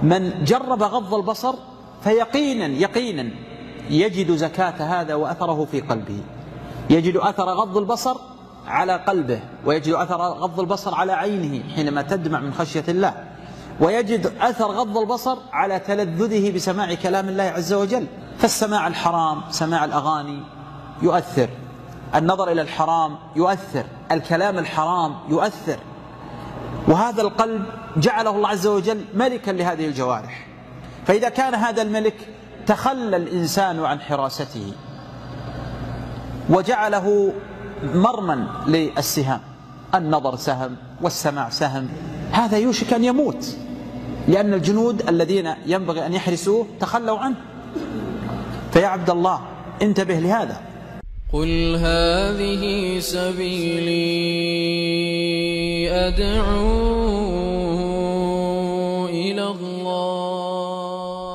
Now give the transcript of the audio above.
من جرب غض البصر فيقينا يجد زكاة هذا وأثره في قلبه، يجد أثر غض البصر على قلبه، ويجد أثر غض البصر على عينه حينما تدمع من خشية الله، ويجد أثر غض البصر على تلذذه بسماع كلام الله عز وجل. فالسماع الحرام، سماع الأغاني يؤثر، النظر إلى الحرام يؤثر، الكلام الحرام يؤثر. وهذا القلب جعله الله عز وجل ملكا لهذه الجوارح، فإذا كان هذا الملك تخلى الإنسان عن حراسته وجعله مرما للسهام، النظر سهم والسماع سهم، هذا يوشك أن يموت، لأن الجنود الذين ينبغي أن يحرسوه تخلوا عنه. فيا عبد الله انتبه لهذا. قل هذه سبيلي أدعو إلى الله